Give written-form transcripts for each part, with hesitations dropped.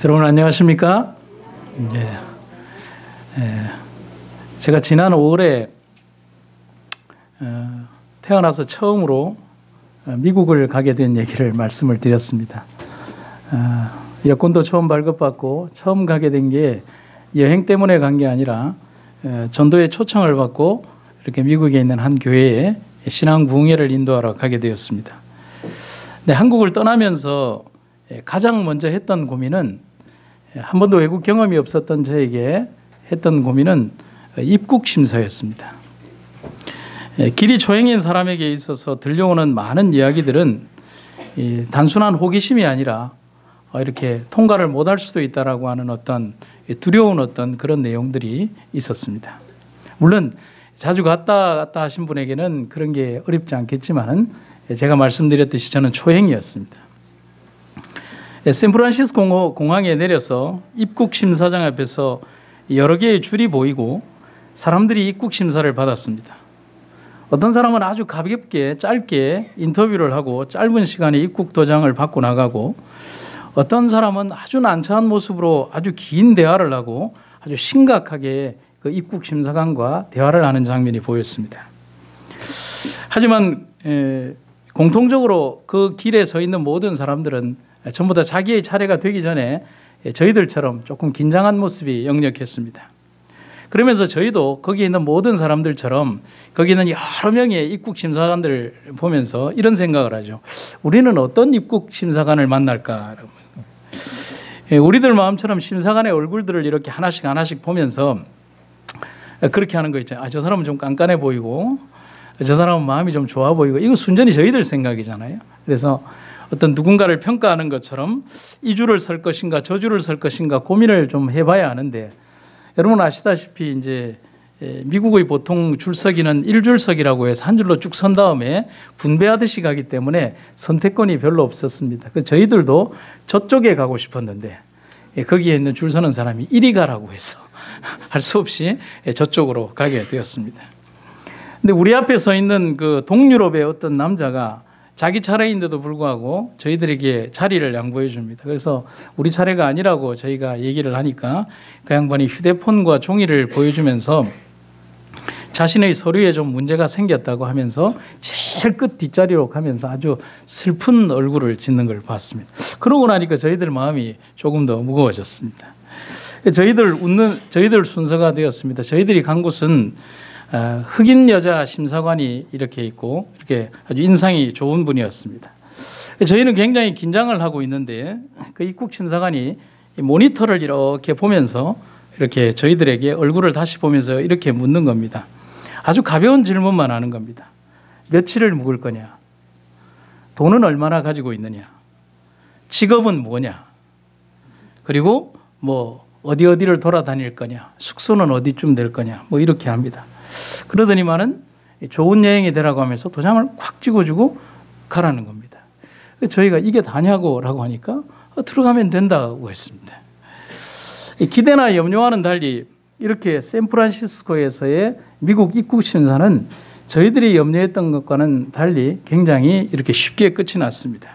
여러분 안녕하십니까? 제가 지난 5월에 태어나서 처음으로 미국을 가게 된 얘기를 말씀을 드렸습니다. 여권도 처음 발급받고 처음 가게 된 게 여행 때문에 간 게 아니라 전도의 초청을 받고 이렇게 미국에 있는 한 교회에 신앙 부흥회를 인도하러 가게 되었습니다. 근데 한국을 떠나면서 가장 먼저 했던 고민은 한 번도 외국 경험이 없었던 저에게 했던 고민은 입국 심사였습니다. 길이 초행인 사람에게 있어서 들려오는 많은 이야기들은 단순한 호기심이 아니라 이렇게 통과를 못할 수도 있다라고 하는 어떤 두려운 어떤 그런 내용들이 있었습니다. 물론 자주 갔다 하신 분에게는 그런 게 어렵지 않겠지만은 제가 말씀드렸듯이 저는 초행이었습니다. 샌프란시스코 공항에 내려서 입국 심사장 앞에서 여러 개의 줄이 보이고 사람들이 입국 심사를 받았습니다. 어떤 사람은 아주 가볍게 짧게 인터뷰를 하고 짧은 시간에 입국 도장을 받고 나가고, 어떤 사람은 아주 난처한 모습으로 아주 긴 대화를 하고 아주 심각하게 그 입국 심사관과 대화를 하는 장면이 보였습니다. 하지만 공통적으로 그 길에 서 있는 모든 사람들은 전부 다 자기의 차례가 되기 전에 저희들처럼 조금 긴장한 모습이 역력했습니다. 그러면서 저희도 거기에 있는 모든 사람들처럼 거기 있는 여러 명의 입국 심사관들을 보면서 이런 생각을 하죠. 우리는 어떤 입국 심사관을 만날까? 우리들 마음처럼 심사관의 얼굴들을 이렇게 하나씩 보면서 그렇게 하는 거 있잖아요. 저 사람은 좀 깐깐해 보이고 저 사람은 마음이 좀 좋아 보이고, 이건 순전히 저희들 생각이잖아요. 그래서 어떤 누군가를 평가하는 것처럼 이 줄을 설 것인가 저 줄을 설 것인가 고민을 좀 해봐야 하는데, 여러분 아시다시피 이제 미국의 보통 줄서기는 1줄석이라고 해서 한 줄로 쭉 선 다음에 분배하듯이 가기 때문에 선택권이 별로 없었습니다. 저희들도 저쪽에 가고 싶었는데 거기에 있는 줄 서는 사람이 이리 가라고 해서 할 수 없이 저쪽으로 가게 되었습니다. 근데 우리 앞에 서 있는 그 동유럽의 어떤 남자가 자기 차례인데도 불구하고 저희들에게 자리를 양보해 줍니다. 그래서 우리 차례가 아니라고 저희가 얘기를 하니까 그 양반이 휴대폰과 종이를 보여주면서 자신의 서류에 좀 문제가 생겼다고 하면서 제일 끝 뒷자리로 가면서 아주 슬픈 얼굴을 짓는 걸 봤습니다. 그러고 나니까 저희들 마음이 조금 더 무거워졌습니다. 저희들 순서가 되었습니다. 저희들이 간 곳은 흑인 여자 심사관이 이렇게 있고 이렇게 아주 인상이 좋은 분이었습니다. 저희는 굉장히 긴장을 하고 있는데 그 입국 심사관이 모니터를 이렇게 보면서 이렇게 저희들에게 얼굴을 다시 보면서 이렇게 묻는 겁니다. 아주 가벼운 질문만 하는 겁니다. 며칠을 묵을 거냐? 돈은 얼마나 가지고 있느냐? 직업은 뭐냐? 그리고 뭐 어디를 돌아다닐 거냐? 숙소는 어디쯤 될 거냐? 뭐 이렇게 합니다. 그러더니만은 좋은 여행이 되라고 하면서 도장을 콱 찍어주고 가라는 겁니다. 저희가 이게 다냐고 라고 하니까 들어가면 된다고 했습니다. 기대나 염려와는 달리 이렇게 샌프란시스코에서의 미국 입국 심사는 저희들이 염려했던 것과는 달리 굉장히 이렇게 쉽게 끝이 났습니다.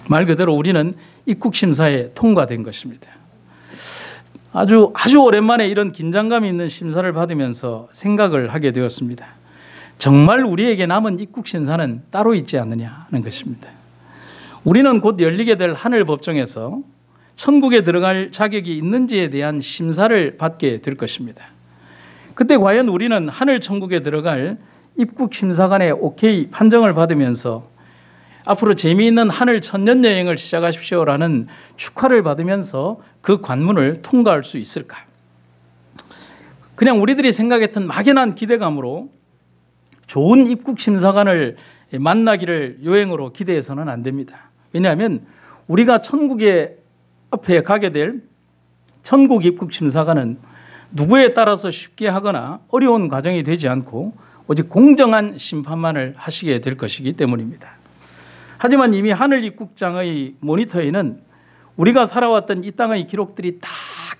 말 그대로 우리는 입국 심사에 통과된 것입니다. 아주 오랜만에 이런 긴장감 있는 심사를 받으면서 생각을 하게 되었습니다. 정말 우리에게 남은 입국 심사는 따로 있지 않느냐 하는 것입니다. 우리는 곧 열리게 될 하늘 법정에서 천국에 들어갈 자격이 있는지에 대한 심사를 받게 될 것입니다. 그때 과연 우리는 하늘 천국에 들어갈 입국 심사관의 오케이 판정을 받으면서 앞으로 재미있는 하늘 천년 여행을 시작하십시오라는 축하를 받으면서 그 관문을 통과할 수 있을까? 그냥 우리들이 생각했던 막연한 기대감으로 좋은 입국 심사관을 만나기를 여행으로 기대해서는 안 됩니다. 왜냐하면 우리가 천국에 앞에 가게 될 천국 입국 심사관은 누구에 따라서 쉽게 하거나 어려운 과정이 되지 않고 오직 공정한 심판만을 하시게 될 것이기 때문입니다. 하지만 이미 하늘 입국장의 모니터에는 우리가 살아왔던 이 땅의 기록들이 다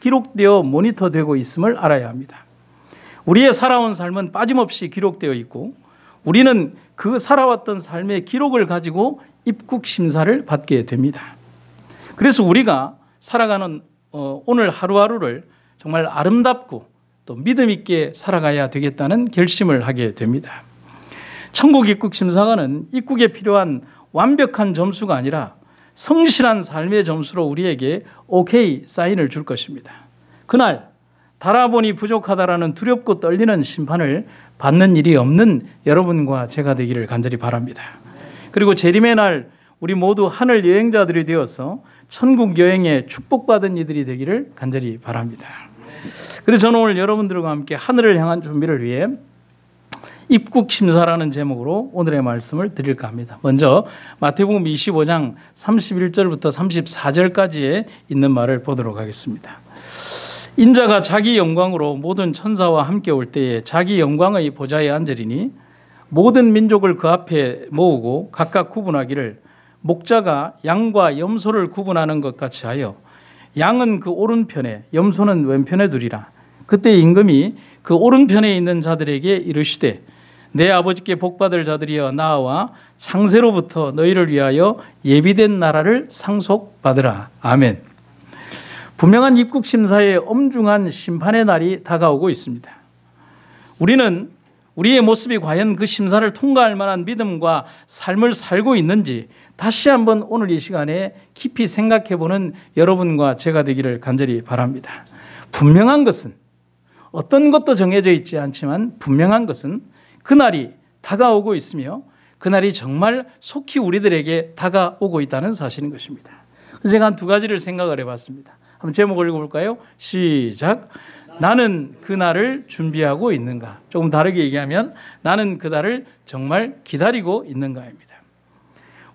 기록되어 모니터되고 있음을 알아야 합니다. 우리의 살아온 삶은 빠짐없이 기록되어 있고 우리는 그 살아왔던 삶의 기록을 가지고 입국 심사를 받게 됩니다. 그래서 우리가 살아가는 오늘 하루하루를 정말 아름답고 또 믿음 있게 살아가야 되겠다는 결심을 하게 됩니다. 천국 입국 심사관은 입국에 필요한 완벽한 점수가 아니라 성실한 삶의 점수로 우리에게 오케이 사인을 줄 것입니다. 그날 달아보니 부족하다라는 두렵고 떨리는 심판을 받는 일이 없는 여러분과 제가 되기를 간절히 바랍니다. 그리고 재림의 날 우리 모두 하늘 여행자들이 되어서 천국 여행에 축복받은 이들이 되기를 간절히 바랍니다. 그래서 저는 오늘 여러분들과 함께 하늘을 향한 준비를 위해 입국 심사라는 제목으로 오늘의 말씀을 드릴까 합니다. 먼저 마태복음 25장 31절부터 34절까지에 있는 말을 보도록 하겠습니다. 인자가 자기 영광으로 모든 천사와 함께 올 때에 자기 영광의 보좌에 앉으리니 모든 민족을 그 앞에 모으고 각각 구분하기를 목자가 양과 염소를 구분하는 것 같이 하여 양은 그 오른편에 염소는 왼편에 두리라. 그때 임금이 그 오른편에 있는 자들에게 이르시되 내 아버지께 복받을 자들이여 나와 창세로부터 너희를 위하여 예비된 나라를 상속받으라. 아멘. 분명한 입국 심사의 엄중한 심판의 날이 다가오고 있습니다. 우리는 우리의 모습이 과연 그 심사를 통과할 만한 믿음과 삶을 살고 있는지 다시 한번 오늘 이 시간에 깊이 생각해보는 여러분과 제가 되기를 간절히 바랍니다. 분명한 것은 어떤 것도 정해져 있지 않지만 분명한 것은 그날이 다가오고 있으며 그날이 정말 속히 우리들에게 다가오고 있다는 사실인 것입니다. 그래서 제가 한 두 가지를 생각을 해봤습니다. 한번 제목을 읽어볼까요? 시작. 나는 그날을 준비하고 있는가? 조금 다르게 얘기하면 나는 그날을 정말 기다리고 있는가입니다.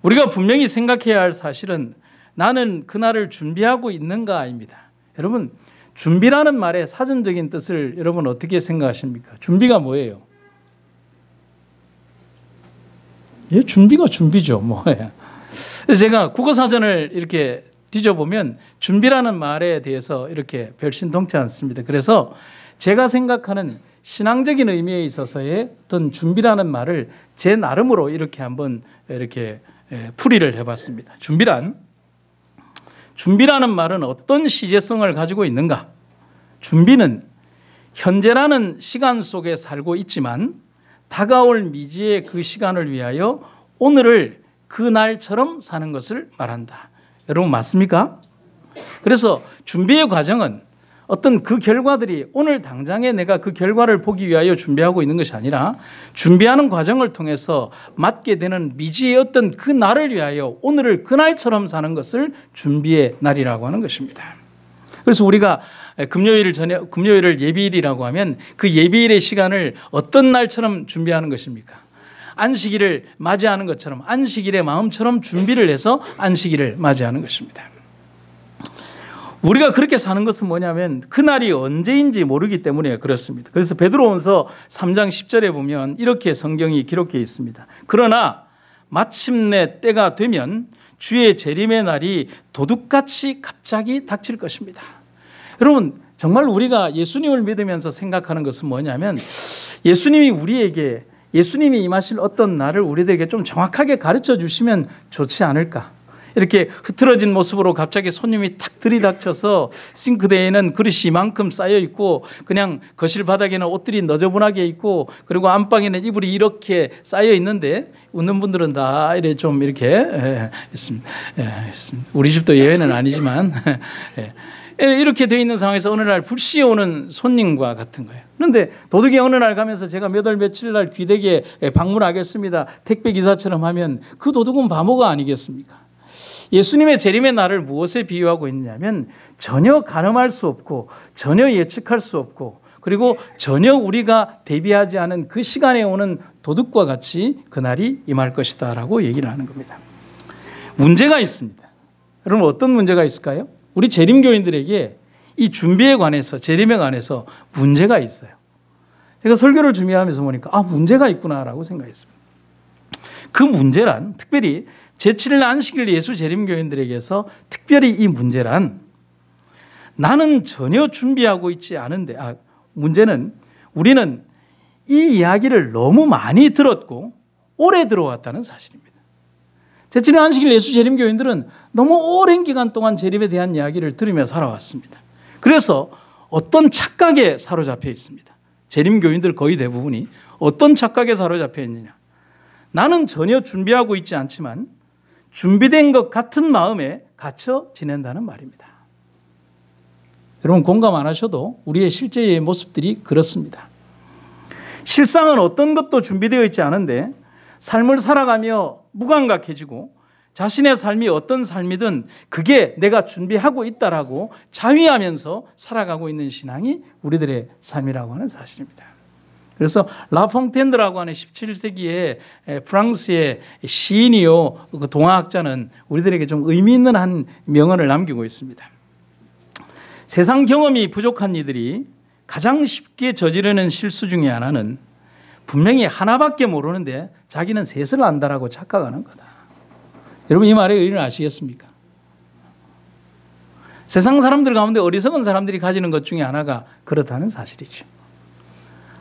우리가 분명히 생각해야 할 사실은 나는 그날을 준비하고 있는가입니다. 여러분, 준비라는 말의 사전적인 뜻을 여러분 어떻게 생각하십니까? 준비가 뭐예요? 예, 준비가 준비죠. 그래서 제가 국어사전을 이렇게 뒤져보면 준비라는 말에 대해서 이렇게 별신동치 않습니다. 그래서 제가 생각하는 신앙적인 의미에 있어서의 어떤 준비라는 말을 제 나름으로 이렇게 한번 이렇게 풀이를 해봤습니다. 준비라는 말은 어떤 시제성을 가지고 있는가? 준비는 현재라는 시간 속에 살고 있지만 다가올 미지의 그 시간을 위하여 오늘을 그 날처럼 사는 것을 말한다. 여러분 맞습니까? 그래서 준비의 과정은 어떤 그 결과들이 오늘 당장에 내가 그 결과를 보기 위하여 준비하고 있는 것이 아니라 준비하는 과정을 통해서 맞게 되는 미지의 어떤 그 날을 위하여 오늘을 그 날처럼 사는 것을 준비의 날이라고 하는 것입니다. 그래서 우리가 금요일을 예비일이라고 하면 그 예비일의 시간을 어떤 날처럼 준비하는 것입니까? 안식일을 맞이하는 것처럼 안식일의 마음처럼 준비를 해서 안식일을 맞이하는 것입니다. 우리가 그렇게 사는 것은 뭐냐면 그날이 언제인지 모르기 때문에 그렇습니다. 그래서 베드로전서 3장 10절에 보면 이렇게 성경이 기록해 있습니다. 그러나 마침내 때가 되면 주의 재림의 날이 도둑같이 갑자기 닥칠 것입니다. 여러분 정말 우리가 예수님을 믿으면서 생각하는 것은 뭐냐면 예수님이 임하실 어떤 날을 우리들에게 좀 정확하게 가르쳐 주시면 좋지 않을까. 이렇게 흐트러진 모습으로 갑자기 손님이 탁 들이닥쳐서 싱크대에는 그릇이 이만큼 쌓여 있고 그냥 거실 바닥에는 옷들이 너저분하게 있고 그리고 안방에는 이불이 이렇게 쌓여 있는데 웃는 분들은 다 이렇게 있습니다. 우리 집도 예외는 아니지만 이렇게 되어 있는 상황에서 어느 날 불시에 오는 손님과 같은 거예요. 그런데 도둑이 어느 날 가면서 제가 몇 월 며칠 날 귀되게 방문하겠습니다. 택배기사처럼 하면 그 도둑은 바보가 아니겠습니까? 예수님의 재림의 날을 무엇에 비유하고 있냐면 전혀 가늠할 수 없고 전혀 예측할 수 없고 그리고 전혀 우리가 대비하지 않은 그 시간에 오는 도둑과 같이 그날이 임할 것이다 라고 얘기를 하는 겁니다. 문제가 있습니다. 여러분 어떤 문제가 있을까요? 우리 재림교인들에게 이 준비에 관해서 재림에 관해서 문제가 있어요. 제가 설교를 준비하면서 보니까 문제가 있구나라고 생각했습니다. 그 문제란 특별히 제7일 안식일 예수 재림교인들에게서 특별히 이 문제란 나는 전혀 준비하고 있지 않은데 문제는 우리는 이 이야기를 너무 많이 들었고 오래 들어왔다는 사실입니다. 대체로 안식일 예수 재림교인들은 너무 오랜 기간 동안 재림에 대한 이야기를 들으며 살아왔습니다. 그래서 어떤 착각에 사로잡혀 있습니다. 재림교인들 거의 대부분이 어떤 착각에 사로잡혀 있느냐. 나는 전혀 준비하고 있지 않지만 준비된 것 같은 마음에 갇혀 지낸다는 말입니다. 여러분 공감 안 하셔도 우리의 실제의 모습들이 그렇습니다. 실상은 어떤 것도 준비되어 있지 않은데 삶을 살아가며 무감각해지고 자신의 삶이 어떤 삶이든 그게 내가 준비하고 있다라고 자위하면서 살아가고 있는 신앙이 우리들의 삶이라고 하는 사실입니다. 그래서 라퐁텐드라고 하는 17세기의 프랑스의 시인이요, 그 동화학자는 우리들에게 좀 의미 있는 한 명언을 남기고 있습니다. 세상 경험이 부족한 이들이 가장 쉽게 저지르는 실수 중에 하나는 분명히 하나밖에 모르는데 자기는 셋을 안다라고 착각하는 거다. 여러분 이 말의 의미를 아시겠습니까? 세상 사람들 가운데 어리석은 사람들이 가지는 것 중에 하나가 그렇다는 사실이죠.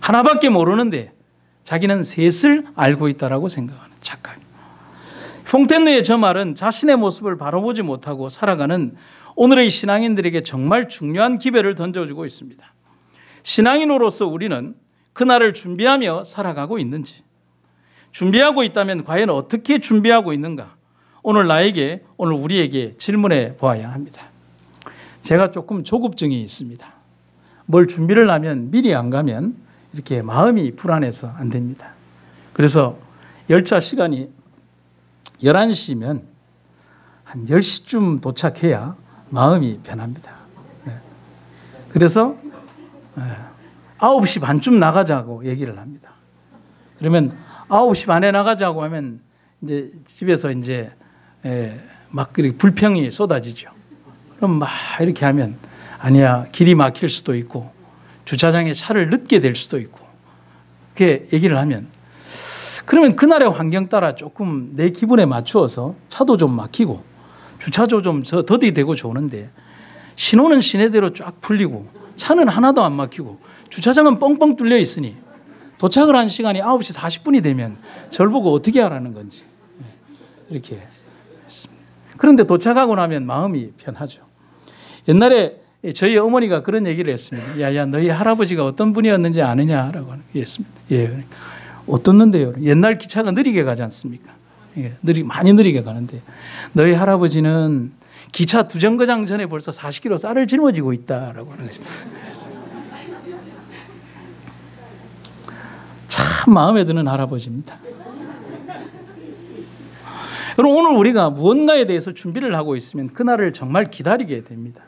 하나밖에 모르는데 자기는 셋을 알고 있다라고 생각하는 착각. 퐁텐느의 저 말은 자신의 모습을 바로 보지 못하고 살아가는 오늘의 신앙인들에게 정말 중요한 기별을 던져주고 있습니다. 신앙인으로서 우리는 그날을 준비하며 살아가고 있는지, 준비하고 있다면 과연 어떻게 준비하고 있는가, 오늘 우리에게 질문해 보아야 합니다. 제가 조금 조급증이 있습니다. 뭘 준비를 하면 미리 안 가면 이렇게 마음이 불안해서 안 됩니다. 그래서 열차 시간이 11시면 한 10시쯤 도착해야 마음이 편합니다. 그래서 9시 반쯤 나가자고 얘기를 합니다. 그러면 9시 반에 나가자고 하면 이제 집에서 이제 막 불평이 쏟아지죠. 그럼 막 이렇게 하면 아니야, 길이 막힐 수도 있고 주차장에 차를 늦게 될 수도 있고 그렇게 얘기를 하면 그러면 그날의 환경 따라 조금 내 기분에 맞추어서 차도 좀 막히고 주차도 좀 더디되고 좋은데 신호는 시내대로 쫙 풀리고 차는 하나도 안 막히고 주차장은 뻥뻥 뚫려 있으니 도착을 한 시간이 9시 40분이 되면 저를 보고 어떻게 하라는 건지 이렇게 했습니다. 그런데 도착하고 나면 마음이 편하죠. 옛날에 저희 어머니가 그런 얘기를 했습니다. 야야 너희 할아버지가 어떤 분이었는지 아느냐라고 했습니다. 예, 어떻는데요? 옛날 기차가 느리게 가지 않습니까? 예, 많이 느리게 가는데 너희 할아버지는 기차 두 정거장 전에 벌써 40km 쌀을 짊어지고 있다라고 하는 것입니다. 참 마음에 드는 할아버지입니다. 그럼 오늘 우리가 무언가에 대해서 준비를 하고 있으면 그날을 정말 기다리게 됩니다.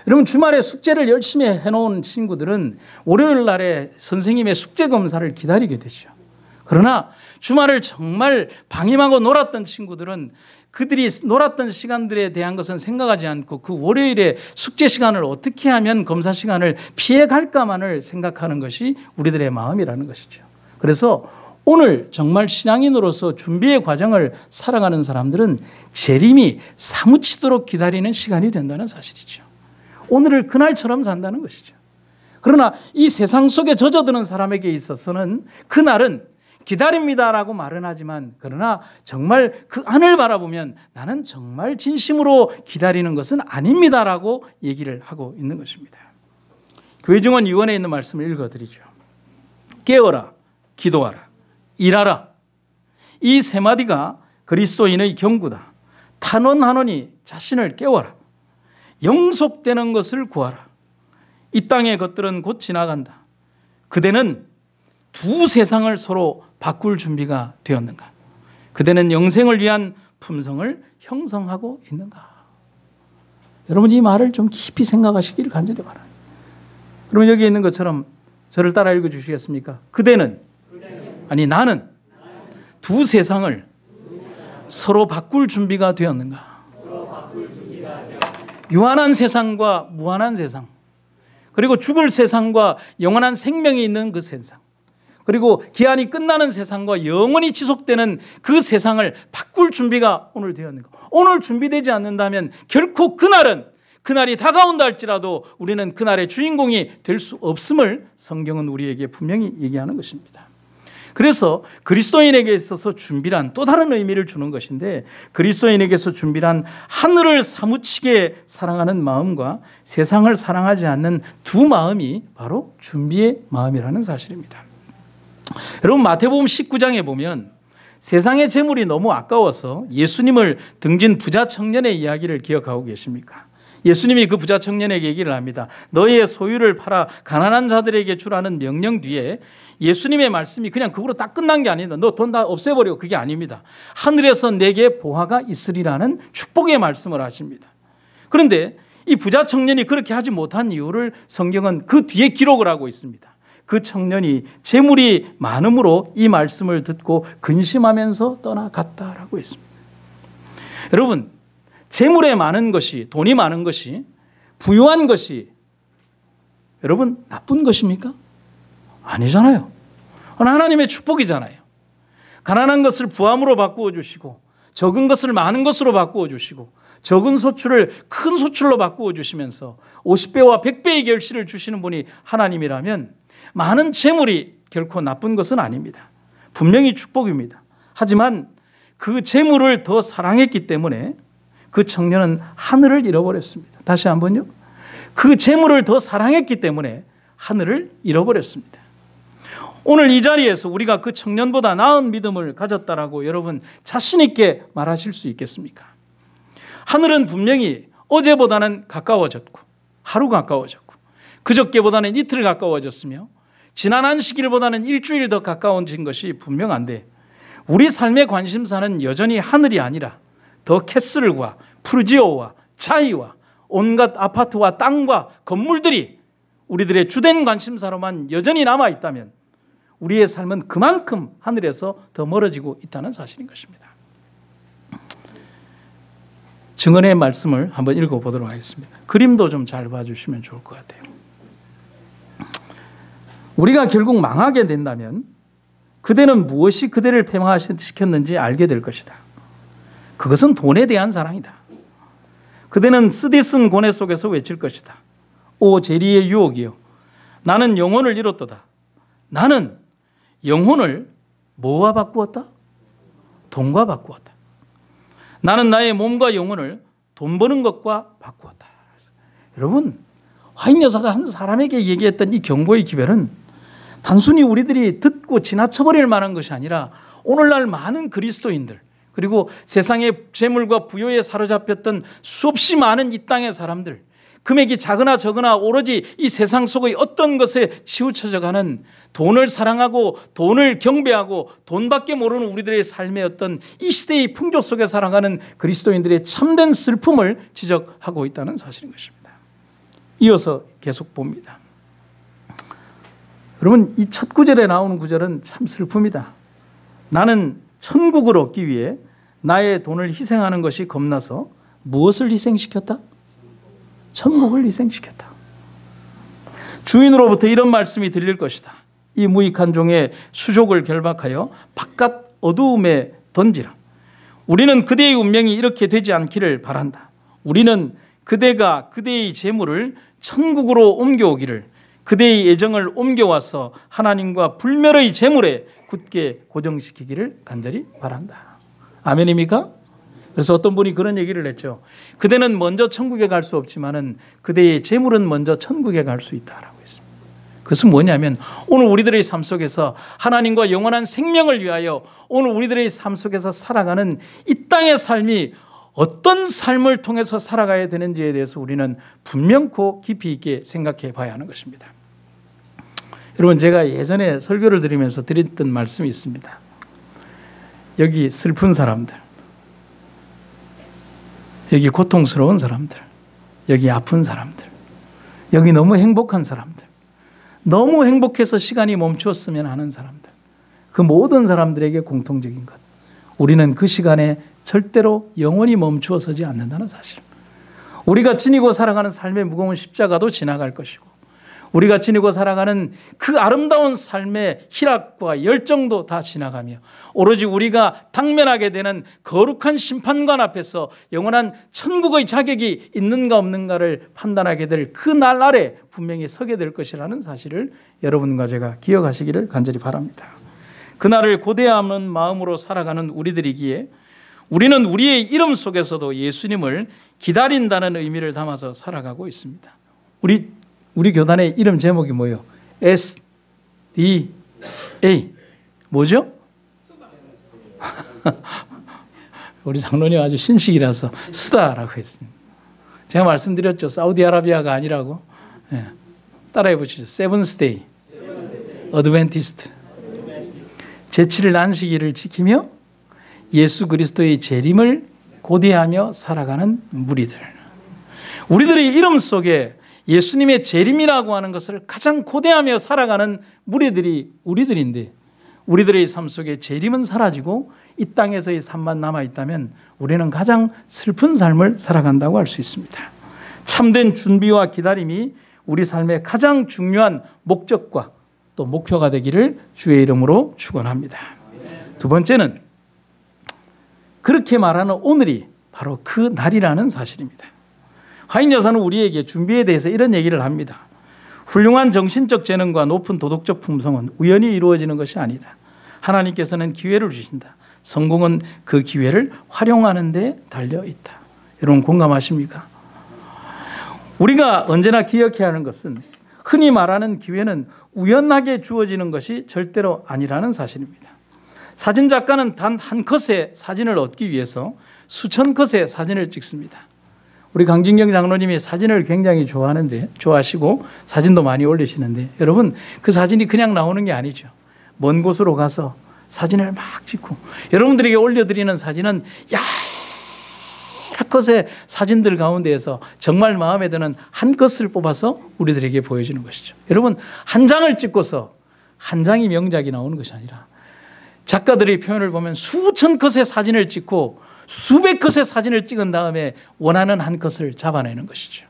여러분 주말에 숙제를 열심히 해놓은 친구들은 월요일 날에 선생님의 숙제 검사를 기다리게 되죠. 그러나 주말을 정말 방임하고 놀았던 친구들은 그들이 놀았던 시간들에 대한 것은 생각하지 않고 그 월요일에 숙제 시간을 어떻게 하면 검사 시간을 피해갈까만을 생각하는 것이 우리들의 마음이라는 것이죠. 그래서 오늘 정말 신앙인으로서 준비의 과정을 살아가는 사람들은 재림이 사무치도록 기다리는 시간이 된다는 사실이죠. 오늘을 그날처럼 산다는 것이죠. 그러나 이 세상 속에 젖어드는 사람에게 있어서는 그날은 기다립니다라고 말은 하지만 그러나 정말 그 안을 바라보면 나는 정말 진심으로 기다리는 것은 아닙니다라고 얘기를 하고 있는 것입니다. 교회증언 2권에 있는 말씀을 읽어드리죠. 깨어라, 기도하라, 일하라. 이 세 마디가 그리스도인의 경구다. 탄원하노니 자신을 깨워라. 영속되는 것을 구하라. 이 땅의 것들은 곧 지나간다. 그대는 두 세상을 서로 바꿀 준비가 되었는가? 그대는 영생을 위한 품성을 형성하고 있는가? 여러분 이 말을 좀 깊이 생각하시기를 간절히 바랍니다. 그러면 여기 있는 것처럼 저를 따라 읽어주시겠습니까? 그대는 아니 나는 두 세상을 서로 바꿀 준비가 되었는가? 유한한 세상과 무한한 세상, 그리고 죽을 세상과 영원한 생명이 있는 그 세상, 그리고 기한이 끝나는 세상과 영원히 지속되는 그 세상을 바꿀 준비가 오늘 되었는가? 오늘 준비되지 않는다면 결코 그날이 다가온다 할지라도 우리는 그날의 주인공이 될 수 없음을 성경은 우리에게 분명히 얘기하는 것입니다. 그래서 그리스도인에게 있어서 준비란 또 다른 의미를 주는 것인데, 그리스도인에게서 준비란 하늘을 사무치게 사랑하는 마음과 세상을 사랑하지 않는 두 마음이 바로 준비의 마음이라는 사실입니다. 여러분, 마태복음 19장에 보면 세상의 재물이 너무 아까워서 예수님을 등진 부자 청년의 이야기를 기억하고 계십니까? 예수님이 그 부자 청년에게 얘기를 합니다. 너희의 소유를 팔아 가난한 자들에게 주라는 명령 뒤에 예수님의 말씀이 그냥 그거로 딱 끝난 게 아닙니다. 너 돈 다 없애버려, 그게 아닙니다. 하늘에서 내게 보화가 있으리라는 축복의 말씀을 하십니다. 그런데 이 부자 청년이 그렇게 하지 못한 이유를 성경은 그 뒤에 기록을 하고 있습니다. 그 청년이 재물이 많음으로 이 말씀을 듣고 근심하면서 떠나갔다라고 했습니다. 여러분, 재물에 많은 것이, 돈이 많은 것이, 부유한 것이 여러분 나쁜 것입니까? 아니잖아요. 하나님의 축복이잖아요. 가난한 것을 부함으로 바꾸어 주시고, 적은 것을 많은 것으로 바꾸어 주시고, 적은 소출을 큰 소출로 바꾸어 주시면서 50배와 100배의 결실을 주시는 분이 하나님이라면 많은 재물이 결코 나쁜 것은 아닙니다. 분명히 축복입니다. 하지만 그 재물을 더 사랑했기 때문에 그 청년은 하늘을 잃어버렸습니다. 다시 한번요. 그 재물을 더 사랑했기 때문에 하늘을 잃어버렸습니다. 오늘 이 자리에서 우리가 그 청년보다 나은 믿음을 가졌다라고 여러분 자신 있게 말하실 수 있겠습니까? 하늘은 분명히 어제보다는 가까워졌고, 하루 가까워졌고, 그저께보다는 이틀 가까워졌으며, 지난 안식일보다는 일주일 더 가까워진 것이 분명한데, 우리 삶의 관심사는 여전히 하늘이 아니라 더 캐슬과 푸르지오와 차이와 온갖 아파트와 땅과 건물들이 우리들의 주된 관심사로만 여전히 남아있다면 우리의 삶은 그만큼 하늘에서 더 멀어지고 있다는 사실인 것입니다. 증언의 말씀을 한번 읽어보도록 하겠습니다. 그림도 좀 잘 봐주시면 좋을 것 같아요. 우리가 결국 망하게 된다면 그대는 무엇이 그대를 패망시켰는지 알게 될 것이다. 그것은 돈에 대한 사랑이다. 그대는 쓰디쓴 고뇌 속에서 외칠 것이다. 오 재리의 유혹이여, 나는 영혼을 잃었도다. 나는 영혼을 뭐와 바꾸었다? 돈과 바꾸었다. 나는 나의 몸과 영혼을 돈 버는 것과 바꾸었다. 여러분, 화인 여사가 한 사람에게 얘기했던 이 경고의 기별은 단순히 우리들이 듣고 지나쳐버릴 만한 것이 아니라 오늘날 많은 그리스도인들, 그리고 세상의 재물과 부요에 사로잡혔던 수없이 많은 이 땅의 사람들, 금액이 작으나 적으나 오로지 이 세상 속의 어떤 것에 치우쳐져가는, 돈을 사랑하고 돈을 경배하고 돈밖에 모르는 우리들의 삶의 어떤 이 시대의 풍조 속에 살아가는 그리스도인들의 참된 슬픔을 지적하고 있다는 사실인 것입니다. 이어서 계속 봅니다. 여러분, 이 첫 구절에 나오는 구절은 참 슬픕니다. 나는 천국을 얻기 위해 나의 돈을 희생하는 것이 겁나서 무엇을 희생시켰다? 천국을 희생시켰다. 주인으로부터 이런 말씀이 들릴 것이다. 이 무익한 종의 수족을 결박하여 바깥 어두움에 던지라. 우리는 그대의 운명이 이렇게 되지 않기를 바란다. 우리는 그대가 그대의 재물을 천국으로 옮겨오기를, 그대의 애정을 옮겨와서 하나님과 불멸의 재물에 굳게 고정시키기를 간절히 바란다. 아멘입니까? 그래서 어떤 분이 그런 얘기를 했죠. 그대는 먼저 천국에 갈 수 없지만은 그대의 재물은 먼저 천국에 갈 수 있다라고 했습니다. 그것은 뭐냐면 오늘 우리들의 삶 속에서 하나님과 영원한 생명을 위하여 오늘 우리들의 삶 속에서 살아가는 이 땅의 삶이 어떤 삶을 통해서 살아가야 되는지에 대해서 우리는 분명코 깊이 있게 생각해 봐야 하는 것입니다. 여러분, 제가 예전에 설교를 드리면서 드렸던 말씀이 있습니다. 여기 슬픈 사람들, 여기 고통스러운 사람들, 여기 아픈 사람들, 여기 너무 행복한 사람들, 너무 행복해서 시간이 멈추었으면 하는 사람들, 그 모든 사람들에게 공통적인 것, 우리는 그 시간에 절대로 영원히 멈추어 서지 않는다는 사실. 우리가 지니고 살아가는 삶의 무거운 십자가도 지나갈 것이고, 우리가 지니고 살아가는 그 아름다운 삶의 희락과 열정도 다 지나가며, 오로지 우리가 당면하게 되는 거룩한 심판관 앞에서 영원한 천국의 자격이 있는가 없는가를 판단하게 될 그 날 아래 분명히 서게 될 것이라는 사실을 여러분과 제가 기억하시기를 간절히 바랍니다. 그날을 고대하는 마음으로 살아가는 우리들이기에 우리는 우리의 이름 속에서도 예수님을 기다린다는 의미를 담아서 살아가고 있습니다. 우리 교단의 이름 제목이 뭐예요? SDA 뭐죠? 우리 장로님 아주 신식이라서 스다라고 했습니다. 제가 말씀드렸죠. 사우디아라비아가 아니라고. 네. 따라해 보시죠. 세븐스데이 어드벤티스트. 제7일 안식일을 지키며 예수 그리스도의 재림을 고대하며 살아가는 무리들. 우리들의 이름 속에 예수님의 재림이라고 하는 것을 가장 고대하며 살아가는 무리들이 우리들인데, 우리들의 삶 속에 재림은 사라지고 이 땅에서의 삶만 남아있다면 우리는 가장 슬픈 삶을 살아간다고 할 수 있습니다. 참된 준비와 기다림이 우리 삶의 가장 중요한 목적과 또 목표가 되기를 주의 이름으로 축원합니다. 두 번째는 그렇게 말하는 오늘이 바로 그 날이라는 사실입니다. 화인 여사는 우리에게 준비에 대해서 이런 얘기를 합니다. 훌륭한 정신적 재능과 높은 도덕적 품성은 우연히 이루어지는 것이 아니다. 하나님께서는 기회를 주신다. 성공은 그 기회를 활용하는 데 달려 있다. 여러분 공감하십니까? 우리가 언제나 기억해야 하는 것은 흔히 말하는 기회는 우연하게 주어지는 것이 절대로 아니라는 사실입니다. 사진작가는 단 한 컷의 사진을 얻기 위해서 수천 컷의 사진을 찍습니다. 우리 강진경 장로님이 사진을 굉장히 좋아하시고 사진도 많이 올리시는데, 여러분 그 사진이 그냥 나오는 게 아니죠. 먼 곳으로 가서 사진을 막 찍고, 여러분들에게 올려드리는 사진은 여러 컷의 사진들 가운데에서 정말 마음에 드는 한 컷을 뽑아서 우리들에게 보여주는 것이죠. 여러분 한 장을 찍고서 한 장이 명작이 나오는 것이 아니라 작가들의 표현을 보면 수천 컷의 사진을 찍고 수백 컷의 사진을 찍은 다음에 원하는 한 컷을 잡아내는 것이죠.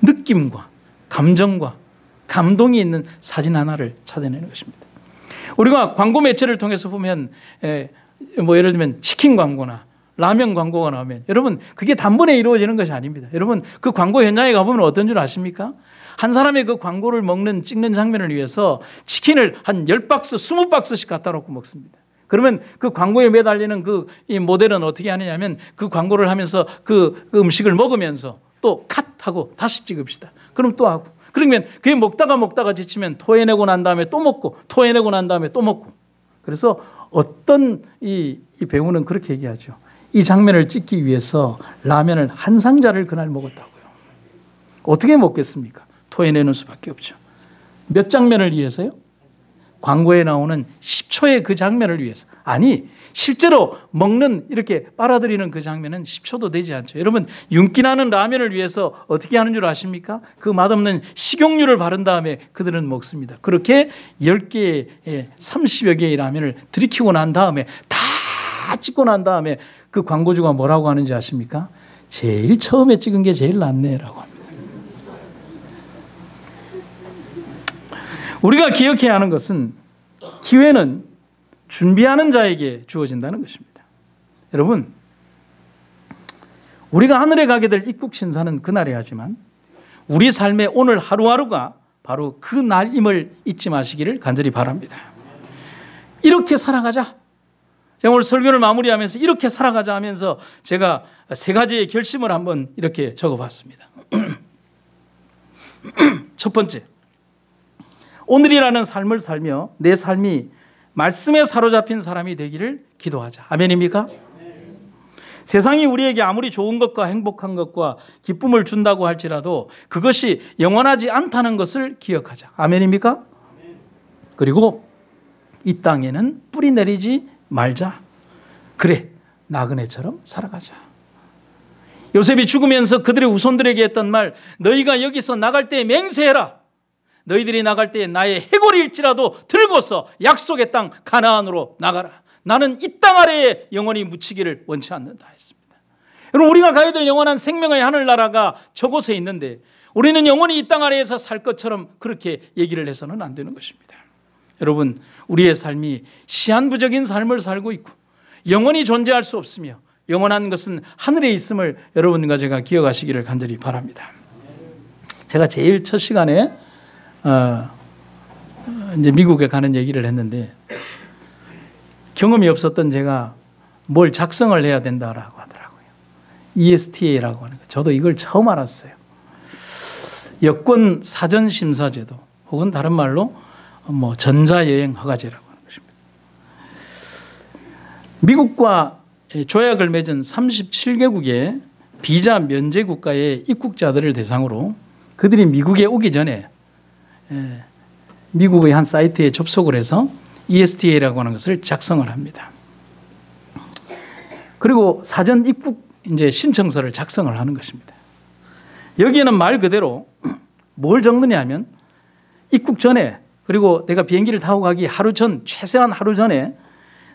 느낌과 감정과 감동이 있는 사진 하나를 찾아내는 것입니다. 우리가 광고 매체를 통해서 보면 예를 들면 치킨 광고나 라면 광고가 나오면 여러분 그게 단번에 이루어지는 것이 아닙니다. 여러분 그 광고 현장에 가보면 어떤 줄 아십니까? 한 사람의 그 광고를 찍는 장면을 위해서 치킨을 한 10박스, 20박스씩 갖다 놓고 먹습니다. 그러면 그 광고에 매달리는 이 모델은 어떻게 하느냐면 그 광고를 하면서 그 음식을 먹으면서 또 컷하고 다시 찍읍시다. 그럼 또 하고. 그러면 그게 먹다가 지치면 토해내고 난 다음에 또 먹고 토해내고 난 다음에 또 먹고. 그래서 어떤 이 배우는 그렇게 얘기하죠. 이 장면을 찍기 위해서 라면을 한 상자를 그날 먹었다고요. 어떻게 먹겠습니까? 토해내는 수밖에 없죠. 몇 장면을 위해서요? 광고에 나오는 10초의 그 장면을 위해서. 아니 실제로 먹는 이렇게 빨아들이는 그 장면은 10초도 되지 않죠. 여러분 윤기나는 라면을 위해서 어떻게 하는 줄 아십니까? 그 맛없는 식용유를 바른 다음에 그들은 먹습니다. 그렇게 10개의 30여 개의 라면을 들이키고 난 다음에 다 찍고 난 다음에 그 광고주가 뭐라고 하는지 아십니까? 제일 처음에 찍은 게 제일 낫네라고 합니다. 우리가 기억해야 하는 것은 기회는 준비하는 자에게 주어진다는 것입니다. 여러분 우리가 하늘에 가게 될 입국 신사는 그날에 하지만 우리 삶의 오늘 하루하루가 바로 그 날임을 잊지 마시기를 간절히 바랍니다. 이렇게 살아가자. 제가 오늘 설교를 마무리하면서 이렇게 살아가자 하면서 제가 3가지의 결심을 한번 이렇게 적어봤습니다. 첫 번째, 오늘이라는 삶을 살며 내 삶이 말씀에 사로잡힌 사람이 되기를 기도하자. 아멘입니까? 세상이 우리에게 아무리 좋은 것과 행복한 것과 기쁨을 준다고 할지라도 그것이 영원하지 않다는 것을 기억하자. 아멘입니까? 그리고 이 땅에는 뿌리 내리지 말자. 그래, 나그네처럼 살아가자. 요셉이 죽으면서 그들의 후손들에게 했던 말, 너희가 여기서 나갈 때 맹세해라. 너희들이 나갈 때 나의 해골일지라도 들고서 약속의 땅 가나안으로 나가라. 나는 이 땅 아래에 영원히 묻히기를 원치 않는다 했습니다. 여러분 우리가 가야 될 영원한 생명의 하늘나라가 저곳에 있는데 우리는 영원히 이 땅 아래에서 살 것처럼 그렇게 얘기를 해서는 안 되는 것입니다. 여러분 우리의 삶이 시한부적인 삶을 살고 있고 영원히 존재할 수 없으며 영원한 것은 하늘에 있음을 여러분과 제가 기억하시기를 간절히 바랍니다. 제가 제일 첫 시간에 이제 미국에 가는 얘기를 했는데 경험이 없었던 제가 뭘 작성을 해야 된다라고 하더라고요. ESTA라고 하는 거. 저도 이걸 처음 알았어요. 여권 사전 심사 제도 혹은 다른 말로 전자여행 허가제라고 하는 것입니다. 미국과 조약을 맺은 37개국의 비자 면제 국가의 입국자들을 대상으로 그들이 미국에 오기 전에 미국의 한 사이트에 접속을 해서 ESTA라고 하는 것을 작성을 합니다. 그리고 사전 입국 신청서를 작성을 하는 것입니다. 여기에는 말 그대로 뭘 적느냐 하면 입국 전에 그리고 내가 비행기를 타고 가기 하루 전, 최소한 하루 전에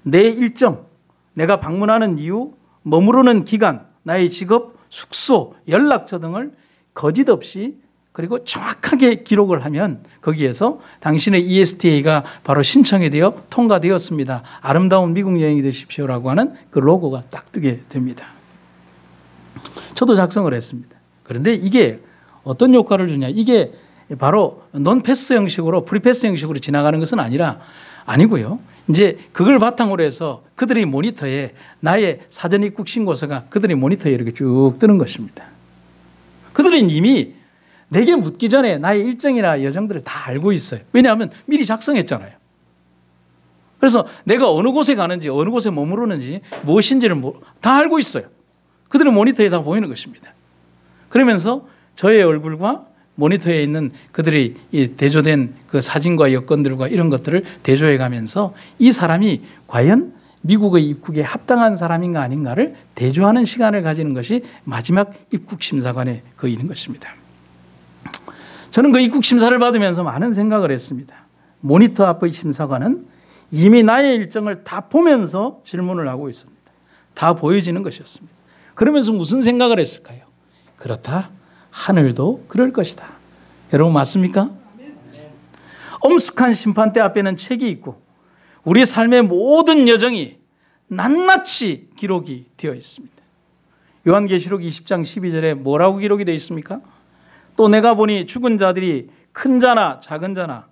내 일정, 내가 방문하는 이유, 머무르는 기간, 나의 직업, 숙소, 연락처 등을 거짓 없이 그리고 정확하게 기록을 하면 거기에서 당신의 ESTA가 바로 신청이 되어 통과되었습니다. 아름다운 미국 여행이 되십시오라고 하는 그 로고가 딱 뜨게 됩니다. 저도 작성을 했습니다. 그런데 이게 어떤 효과를 주냐? 이게 바로 논패스 형식으로 프리패스 형식으로 지나가는 것은 아니고요. 이제 그걸 바탕으로 해서 그들의 모니터에 나의 사전 입국 신고서가 그들의 모니터에 이렇게 쭉 뜨는 것입니다. 그들은 이미 내게 묻기 전에 나의 일정이나 여정들을 다 알고 있어요. 왜냐하면 미리 작성했잖아요. 그래서 내가 어느 곳에 가는지 어느 곳에 머무르는지 무엇인지를 다 알고 있어요. 그들은 모니터에 다 보이는 것입니다. 그러면서 저의 얼굴과 모니터에 있는 그들의 대조된 그 사진과 여건들과 이런 것들을 대조해 가면서 이 사람이 과연 미국의 입국에 합당한 사람인가 아닌가를 대조하는 시간을 가지는 것이 마지막 입국 심사관의 그 일인 것입니다. 저는 그 입국 심사를 받으면서 많은 생각을 했습니다. 모니터 앞의 심사관은 이미 나의 일정을 다 보면서 질문을 하고 있습니다. 다 보여지는 것이었습니다. 그러면서 무슨 생각을 했을까요? 그렇다. 하늘도 그럴 것이다. 여러분 맞습니까? 엄숙한 심판대 앞에는 책이 있고 우리 삶의 모든 여정이 낱낱이 기록이 되어 있습니다. 요한계시록 20장 12절에 뭐라고 기록이 되어 있습니까? 또 내가 보니 죽은 자들이 큰 자나 작은 자나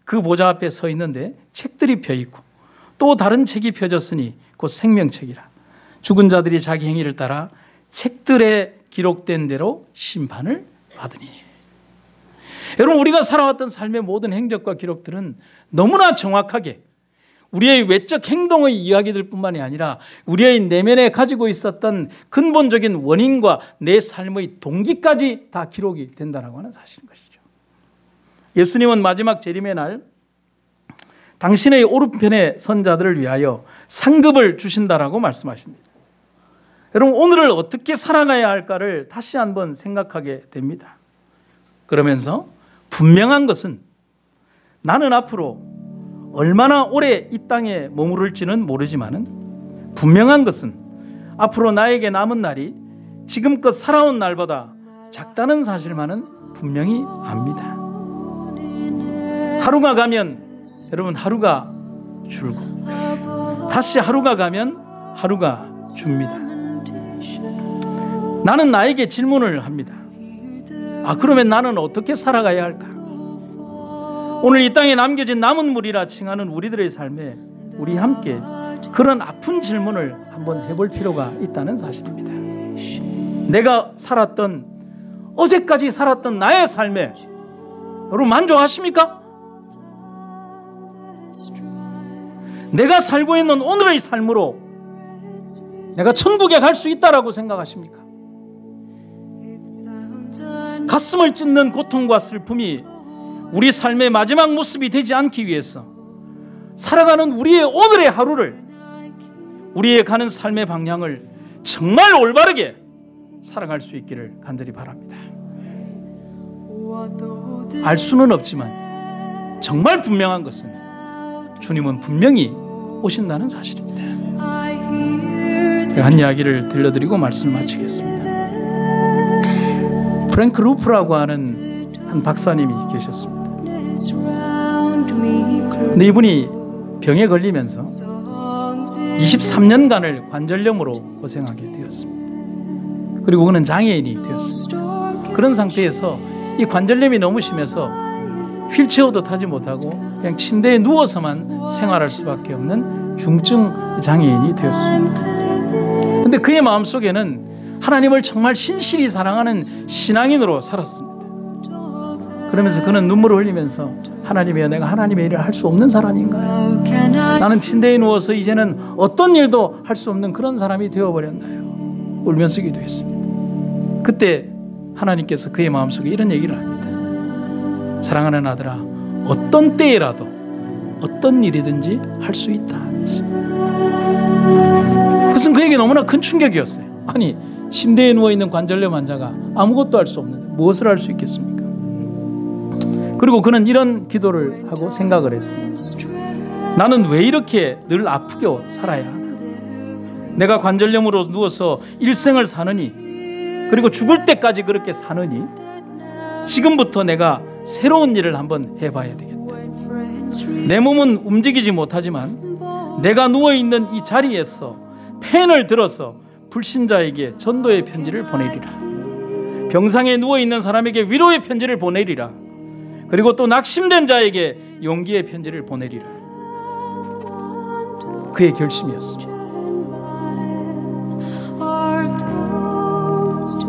그 보좌 앞에 서 있는데 책들이 펴 있고 또 다른 책이 펴졌으니 곧 생명책이라. 죽은 자들이 자기 행위를 따라 책들에 기록된 대로 심판을 받으니. 여러분 우리가 살아왔던 삶의 모든 행적과 기록들은 너무나 정확하게 우리의 외적 행동의 이야기들 뿐만이 아니라 우리의 내면에 가지고 있었던 근본적인 원인과 내 삶의 동기까지 다 기록이 된다고 하는 사실인 것이죠. 예수님은 마지막 재림의 날 당신의 오른편에 선 자들을 위하여 상급을 주신다라고 말씀하십니다. 여러분 오늘을 어떻게 살아가야 할까를 다시 한번 생각하게 됩니다. 그러면서 분명한 것은 나는 앞으로 얼마나 오래 이 땅에 머무를지는 모르지만은 분명한 것은 앞으로 나에게 남은 날이 지금껏 살아온 날보다 작다는 사실만은 분명히 압니다. 하루가 가면 여러분 하루가 줄고 다시 하루가 가면 하루가 줍니다. 나는 나에게 질문을 합니다. 그러면 나는 어떻게 살아가야 할까? 오늘 이 땅에 남겨진 남은 물이라 칭하는 우리들의 삶에 우리 함께 그런 아픈 질문을 한번 해볼 필요가 있다는 사실입니다. 내가 살았던 어제까지 살았던 나의 삶에 여러분 만족하십니까? 내가 살고 있는 오늘의 삶으로 내가 천국에 갈 수 있다라고 생각하십니까? 가슴을 찢는 고통과 슬픔이 우리 삶의 마지막 모습이 되지 않기 위해서 살아가는 우리의 오늘의 하루를 우리의 가는 삶의 방향을 정말 올바르게 살아갈 수 있기를 간절히 바랍니다. 알 수는 없지만 정말 분명한 것은 주님은 분명히 오신다는 사실입니다. 한 이야기를 들려드리고 말씀을 마치겠습니다. 프랭크 루프라고 하는 한 박사님이 계셨습니다. 근데 이분이 병에 걸리면서 23년간을 관절염으로 고생하게 되었습니다. 그리고 그는 장애인이 되었습니다. 그런 상태에서 이 관절염이 너무 심해서 휠체어도 타지 못하고 그냥 침대에 누워서만 생활할 수밖에 없는 중증 장애인이 되었습니다. 그런데 그의 마음속에는 하나님을 정말 신실히 사랑하는 신앙인으로 살았습니다. 그러면서 그는 눈물을 흘리면서 하나님이여, 내가 하나님의 일을 할 수 없는 사람인가요? 나는 침대에 누워서 이제는 어떤 일도 할 수 없는 그런 사람이 되어버렸나요? 울면서 기도했습니다. 그때 하나님께서 그의 마음속에 이런 얘기를 합니다. 사랑하는 아들아, 어떤 때에라도 어떤 일이든지 할 수 있다. 그것은 그에게 너무나 큰 충격이었어요. 아니, 침대에 누워있는 관절염 환자가 아무것도 할 수 없는데 무엇을 할 수 있겠습니까? 그리고 그는 이런 기도를 하고 생각을 했습니다. 나는 왜 이렇게 늘 아프게 살아야 하나? 내가 관절염으로 누워서 일생을 사느니, 그리고 죽을 때까지 그렇게 사느니, 지금부터 내가 새로운 일을 한번 해봐야 되겠다. 내 몸은 움직이지 못하지만 내가 누워있는 이 자리에서 펜을 들어서 불신자에게 전도의 편지를 보내리라. 병상에 누워있는 사람에게 위로의 편지를 보내리라. 그리고 또 낙심된 자에게 용기의 편지를 보내리라. 그의 결심이었습니다.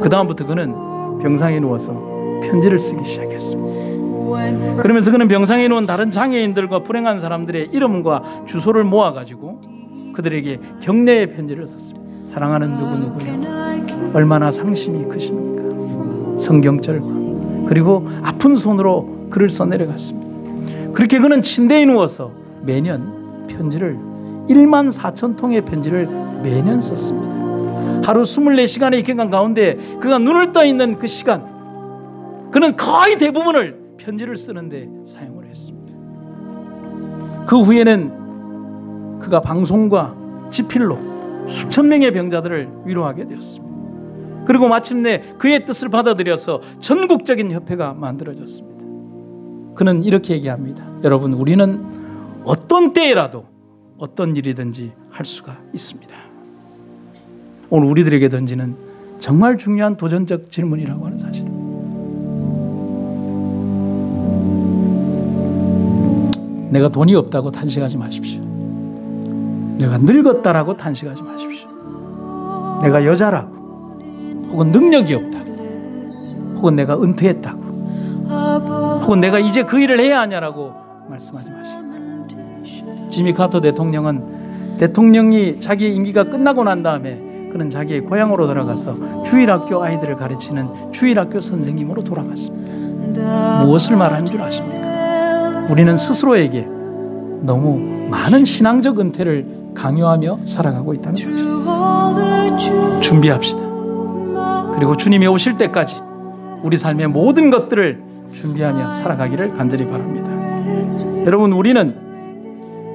그 다음부터 그는 병상에 누워서 편지를 쓰기 시작했습니다. 그러면서 그는 병상에 누운 다른 장애인들과 불행한 사람들의 이름과 주소를 모아가지고 그들에게 격려의 편지를 썼습니다. 사랑하는 누구누구야, 얼마나 상심이 크십니까? 성경절과 그리고 아픈 손으로 글을 써내려갔습니다. 그렇게 그는 침대에 누워서 매년 편지를 14,000통의 편지를 매년 썼습니다. 하루 24시간의 기간 가운데 그가 눈을 떠 있는 그 시간, 그는 거의 대부분을 편지를 쓰는데 사용을 했습니다. 그 후에는 그가 방송과 지필로 수천 명의 병자들을 위로하게 되었습니다. 그리고 마침내 그의 뜻을 받아들여서 전국적인 협회가 만들어졌습니다. 그는 이렇게 얘기합니다. 여러분, 우리는 어떤 때라도 어떤 일이든지 할 수가 있습니다. 오늘 우리들에게 던지는 정말 중요한 도전적 질문이라고 하는 사실입니다. 내가 돈이 없다고 탄식하지 마십시오. 내가 늙었다라고 탄식하지 마십시오. 내가 여자라고, 혹은 능력이 없다고, 혹은 내가 은퇴했다고, 혹은 내가 이제 그 일을 해야 하냐라고 말씀하지 마십시오. 지미 카터 대통령은 대통령이 자기의 임기가 끝나고 난 다음에 그는 자기의 고향으로 돌아가서 주일학교 아이들을 가르치는 주일학교 선생님으로 돌아갔습니다. 무엇을 말하는 줄 아십니까? 우리는 스스로에게 너무 많은 신앙적 은퇴를 강요하며 살아가고 있다는 사실입니다. 준비합시다. 그리고 주님이 오실 때까지 우리 삶의 모든 것들을 준비하며 살아가기를 간절히 바랍니다. 여러분, 우리는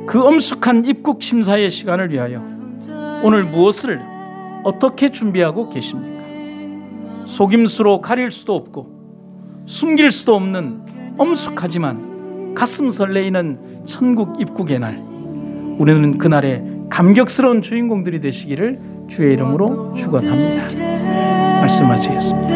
그 엄숙한 입국 심사의 시간을 위하여 오늘 무엇을 어떻게 준비하고 계십니까? 속임수로 가릴 수도 없고 숨길 수도 없는 엄숙하지만 가슴 설레이는 천국 입국의 날, 우리는 그날의 감격스러운 주인공들이 되시기를 주의 이름으로 축원합니다. 말씀 마치겠습니다.